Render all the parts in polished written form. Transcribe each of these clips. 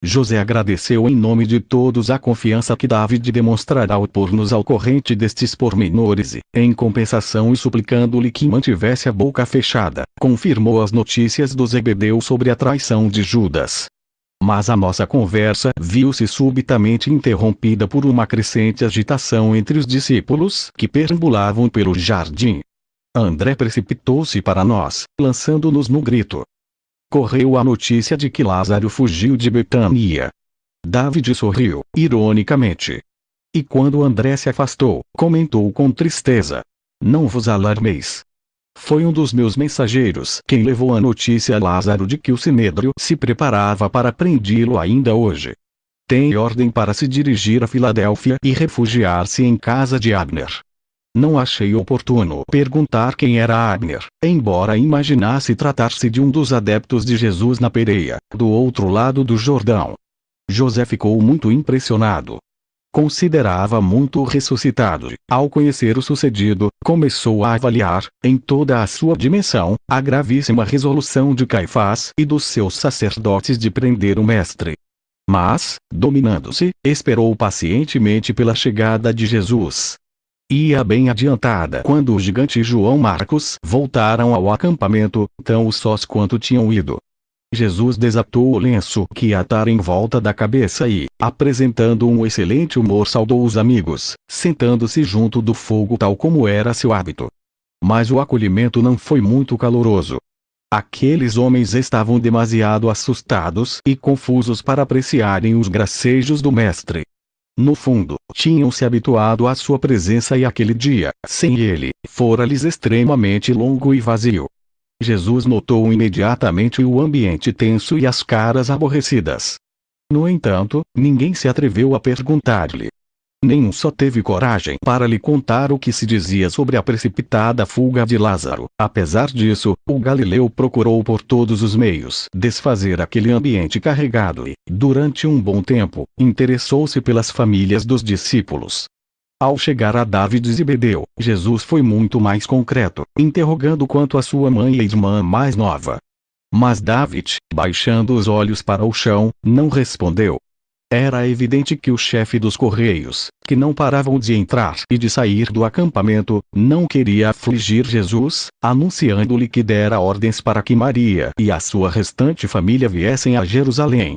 José agradeceu em nome de todos a confiança que David demonstrará ao pôr-nos ao corrente destes pormenores e, em compensação e suplicando-lhe que mantivesse a boca fechada, confirmou as notícias do Zebedeu sobre a traição de Judas. Mas a nossa conversa viu-se subitamente interrompida por uma crescente agitação entre os discípulos que perambulavam pelo jardim. André precipitou-se para nós, lançando-nos no grito. Correu a notícia de que Lázaro fugiu de Betânia. David sorriu, ironicamente. E quando André se afastou, comentou com tristeza: Não vos alarmeis. Foi um dos meus mensageiros quem levou a notícia a Lázaro de que o Sinédrio se preparava para prendê-lo ainda hoje. Tem ordem para se dirigir a Filadélfia e refugiar-se em casa de Abner. Não achei oportuno perguntar quem era Abner, embora imaginasse tratar-se de um dos adeptos de Jesus na Pérea, do outro lado do Jordão. José ficou muito impressionado. Considerava muito o ressuscitado e, ao conhecer o sucedido, começou a avaliar, em toda a sua dimensão, a gravíssima resolução de Caifás e dos seus sacerdotes de prender o mestre. Mas, dominando-se, esperou pacientemente pela chegada de Jesus. Ia bem adiantada quando o gigante João Marcos voltaram ao acampamento, tão sós quanto tinham ido. Jesus desatou o lenço que atara em volta da cabeça e, apresentando um excelente humor, saudou os amigos, sentando-se junto do fogo tal como era seu hábito. Mas o acolhimento não foi muito caloroso. Aqueles homens estavam demasiado assustados e confusos para apreciarem os gracejos do mestre. No fundo, tinham se habituado à sua presença e aquele dia, sem ele, fora-lhes extremamente longo e vazio. Jesus notou imediatamente o ambiente tenso e as caras aborrecidas. No entanto, ninguém se atreveu a perguntar-lhe. Nenhum só teve coragem para lhe contar o que se dizia sobre a precipitada fuga de Lázaro. Apesar disso, o galileu procurou por todos os meios desfazer aquele ambiente carregado e, durante um bom tempo, interessou-se pelas famílias dos discípulos. Ao chegar a David e Zebedeu, Jesus foi muito mais concreto, interrogando quanto à sua mãe e irmã mais nova. Mas David, baixando os olhos para o chão, não respondeu. Era evidente que o chefe dos correios, que não paravam de entrar e de sair do acampamento, não queria afligir Jesus, anunciando-lhe que dera ordens para que Maria e a sua restante família viessem a Jerusalém.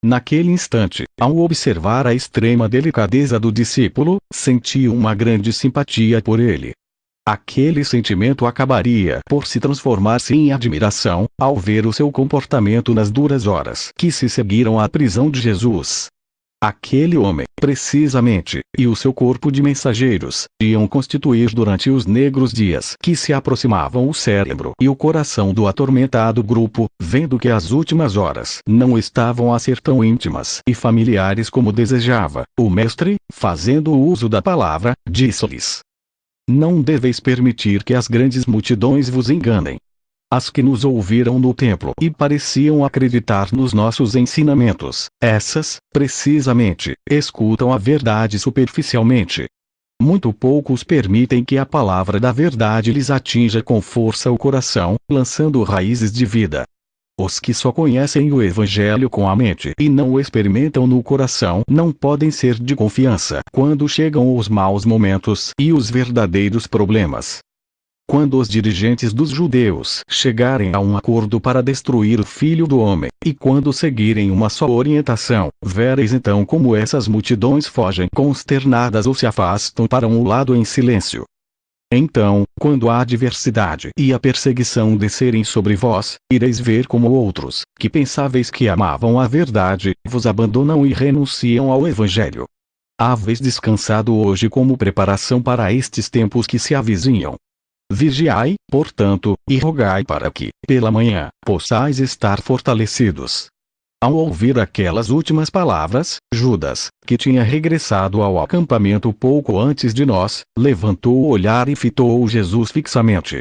Naquele instante, ao observar a extrema delicadeza do discípulo, sentiu uma grande simpatia por ele. Aquele sentimento acabaria por se transformar-se em admiração, ao ver o seu comportamento nas duras horas que se seguiram à prisão de Jesus. Aquele homem, precisamente, e o seu corpo de mensageiros, iam constituir durante os negros dias que se aproximavam o cérebro e o coração do atormentado grupo, vendo que as últimas horas não estavam a ser tão íntimas e familiares como desejava. O mestre, fazendo uso da palavra, disse-lhes: Não deveis permitir que as grandes multidões vos enganem. As que nos ouviram no templo e pareciam acreditar nos nossos ensinamentos, essas, precisamente, escutam a verdade superficialmente. Muito poucos permitem que a palavra da verdade lhes atinja com força o coração, lançando raízes de vida. Os que só conhecem o Evangelho com a mente e não o experimentam no coração não podem ser de confiança quando chegam os maus momentos e os verdadeiros problemas. Quando os dirigentes dos judeus chegarem a um acordo para destruir o Filho do Homem, e quando seguirem uma só orientação, vereis então como essas multidões fogem consternadas ou se afastam para um lado em silêncio. Então, quando a adversidade e a perseguição descerem sobre vós, ireis ver como outros, que pensáveis que amavam a verdade, vos abandonam e renunciam ao Evangelho. Haveis descansado hoje como preparação para estes tempos que se avizinham. Vigiai, portanto, e rogai para que, pela manhã, possais estar fortalecidos. Ao ouvir aquelas últimas palavras, Judas, que tinha regressado ao acampamento pouco antes de nós, levantou o olhar e fitou Jesus fixamente.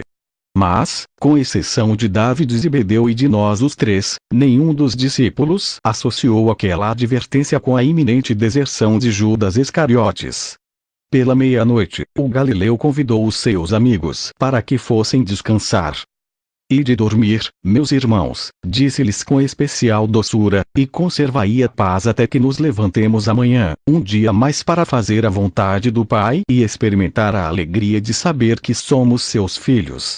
Mas, com exceção de David e Zebedeu e de nós os três, nenhum dos discípulos associou aquela advertência com a iminente deserção de Judas Iscariotes. Pela meia-noite, o galileu convidou os seus amigos para que fossem descansar. Ide dormir, meus irmãos, disse-lhes com especial doçura, e conservai a paz até que nos levantemos amanhã, um dia mais para fazer a vontade do Pai e experimentar a alegria de saber que somos seus filhos.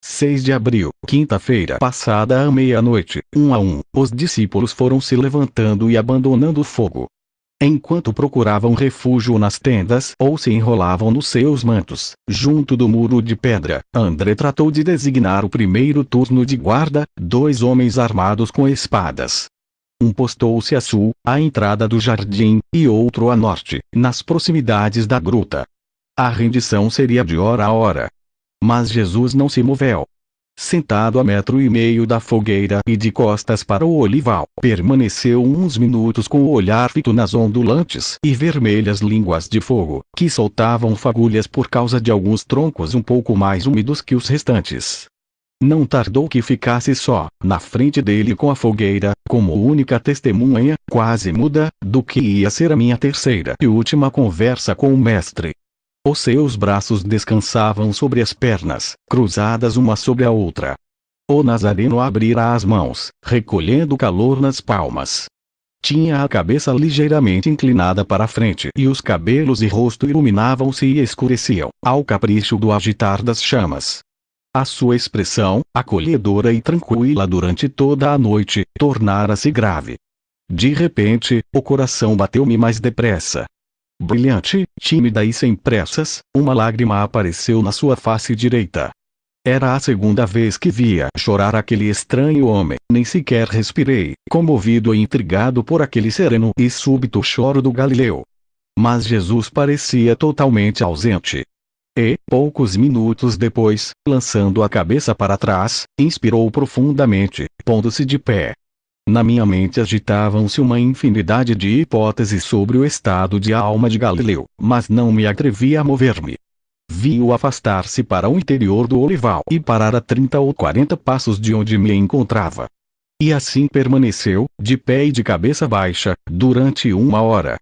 6 de abril, quinta-feira passada à meia-noite, 1 a 1, os discípulos foram se levantando e abandonando o fogo. Enquanto procuravam refúgio nas tendas ou se enrolavam nos seus mantos, junto do muro de pedra, André tratou de designar o primeiro turno de guarda, 2 homens armados com espadas. Um postou-se a sul, à entrada do jardim, e outro a norte, nas proximidades da gruta. A rendição seria de hora a hora. Mas Jesus não se moveu. Sentado a 1,5 metros da fogueira e de costas para o olival, permaneceu uns minutos com o olhar fito nas ondulantes e vermelhas línguas de fogo, que soltavam fagulhas por causa de alguns troncos um pouco mais úmidos que os restantes. Não tardou que ficasse só, na frente dele com a fogueira, como única testemunha, quase muda, do que ia ser a minha terceira e última conversa com o Mestre. Os seus braços descansavam sobre as pernas, cruzadas uma sobre a outra. O Nazareno abrira as mãos, recolhendo calor nas palmas. Tinha a cabeça ligeiramente inclinada para a frente e os cabelos e rosto iluminavam-se e escureciam, ao capricho do agitar das chamas. A sua expressão, acolhedora e tranquila durante toda a noite, tornara-se grave. De repente, o coração bateu-me mais depressa. Brilhante, tímida e sem pressas, uma lágrima apareceu na sua face direita. Era a segunda vez que via chorar aquele estranho homem. Nem sequer respirei, comovido e intrigado por aquele sereno e súbito choro do Galileu. Mas Jesus parecia totalmente ausente. E, poucos minutos depois, lançando a cabeça para trás, inspirou profundamente, pondo-se de pé. Na minha mente agitavam-se uma infinidade de hipóteses sobre o estado de alma de Galileu, mas não me atrevi a mover-me. Vi-o afastar-se para o interior do olival e parar a 30 ou 40 passos de onde me encontrava. E assim permaneceu, de pé e de cabeça baixa, durante 1 hora.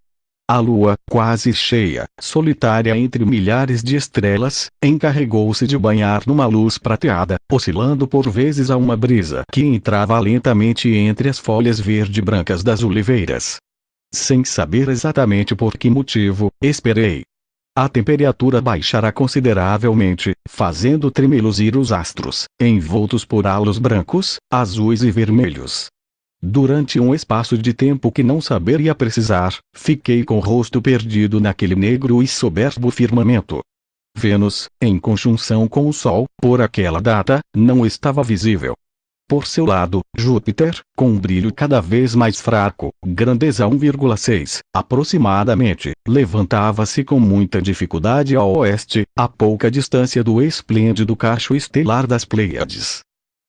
A lua, quase cheia, solitária entre milhares de estrelas, encarregou-se de banhar numa luz prateada, oscilando por vezes a uma brisa que entrava lentamente entre as folhas verde-brancas das oliveiras. Sem saber exatamente por que motivo, esperei. A temperatura baixara consideravelmente, fazendo tremeluzir os astros, envoltos por halos brancos, azuis e vermelhos. Durante um espaço de tempo que não saberia precisar, fiquei com o rosto perdido naquele negro e soberbo firmamento. Vênus, em conjunção com o Sol, por aquela data, não estava visível. Por seu lado, Júpiter, com um brilho cada vez mais fraco, grandeza 1,6, aproximadamente, levantava-se com muita dificuldade a oeste, a pouca distância do esplêndido cacho estelar das Pleiades.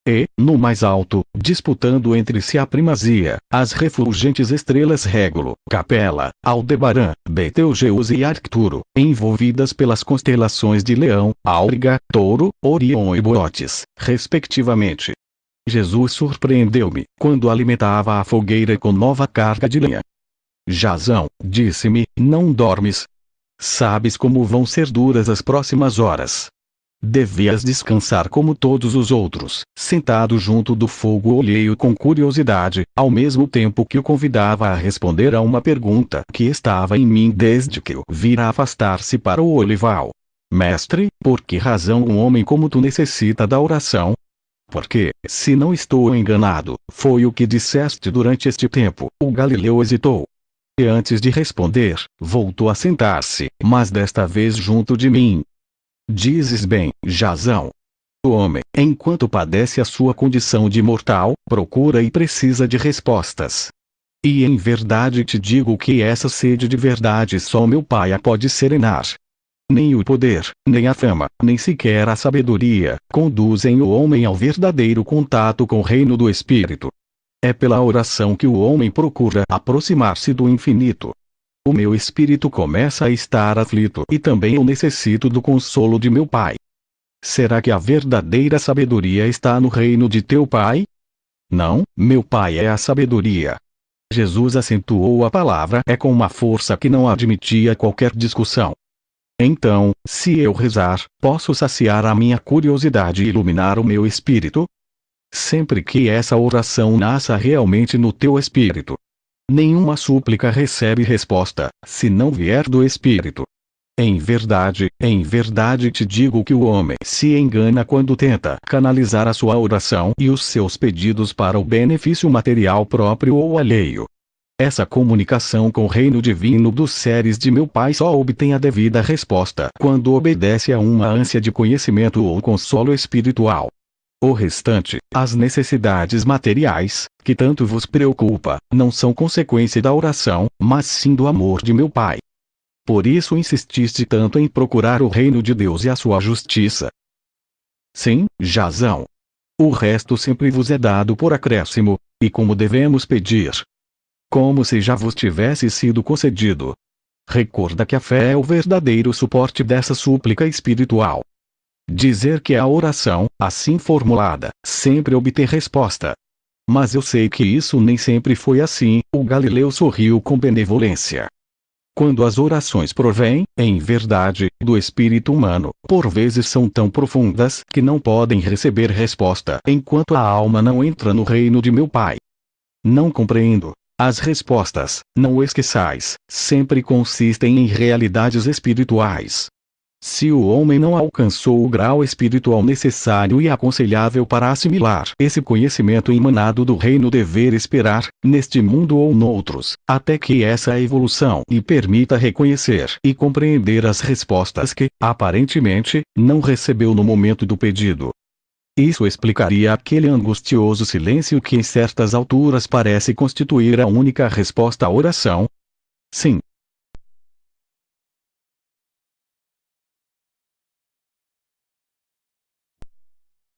E, no mais alto, disputando entre si a primazia, as refulgentes estrelas Régulo, Capela, Aldebarã, Betelgeuse e Arcturo, envolvidas pelas constelações de Leão, Áuriga, Touro, Orion e Bootes, respectivamente. Jesus surpreendeu-me, quando alimentava a fogueira com nova carga de lenha. Jazão, disse-me, não dormes? Sabes como vão ser duras as próximas horas. Devias descansar como todos os outros. Sentado junto do fogo olhei-o com curiosidade, ao mesmo tempo que o convidava a responder a uma pergunta que estava em mim desde que o vira afastar-se para o olival. Mestre, por que razão um homem como tu necessita da oração? Porque, se não estou enganado, foi o que disseste durante este tempo. O Galileu hesitou. E antes de responder, voltou a sentar-se, mas desta vez junto de mim. Dizes bem, Jazão. O homem, enquanto padece a sua condição de mortal, procura e precisa de respostas. E em verdade te digo que essa sede de verdade só meu Pai a pode serenar. Nem o poder, nem a fama, nem sequer a sabedoria, conduzem o homem ao verdadeiro contato com o reino do Espírito. É pela oração que o homem procura aproximar-se do infinito. O meu espírito começa a estar aflito e também eu necessito do consolo de meu Pai. Será que a verdadeira sabedoria está no reino de teu Pai? Não, meu Pai é a sabedoria. Jesus acentuou a palavra é com uma força que não admitia qualquer discussão. Então, se eu rezar, posso saciar a minha curiosidade e iluminar o meu espírito? sempre que essa oração nasça realmente no teu espírito. Nenhuma súplica recebe resposta, se não vier do espírito. Em verdade te digo que o homem se engana quando tenta canalizar a sua oração e os seus pedidos para o benefício material próprio ou alheio. Essa comunicação com o reino divino dos seres de meu Pai só obtém a devida resposta quando obedece a uma ânsia de conhecimento ou consolo espiritual. O restante, as necessidades materiais, que tanto vos preocupa, não são consequência da oração, mas sim do amor de meu Pai. Por isso insististe tanto em procurar o reino de Deus e a sua justiça. Sim, Jazão. O resto sempre vos é dado por acréscimo, e como devemos pedir? Como se já vos tivesse sido concedido. Recorda que a fé é o verdadeiro suporte dessa súplica espiritual. Dizer que a oração, assim formulada, sempre obter resposta. Mas eu sei que isso nem sempre foi assim, o Galileu sorriu com benevolência. Quando as orações provêm, em verdade, do espírito humano, por vezes são tão profundas que não podem receber resposta enquanto a alma não entra no reino de meu Pai. Não compreendo. As respostas, não o esqueçais, sempre consistem em realidades espirituais. Se o homem não alcançou o grau espiritual necessário e aconselhável para assimilar esse conhecimento emanado do reino, dever esperar, neste mundo ou noutros, até que essa evolução lhe permita reconhecer e compreender as respostas que, aparentemente, não recebeu no momento do pedido. Isso explicaria aquele angustioso silêncio que em certas alturas parece constituir a única resposta à oração. Sim,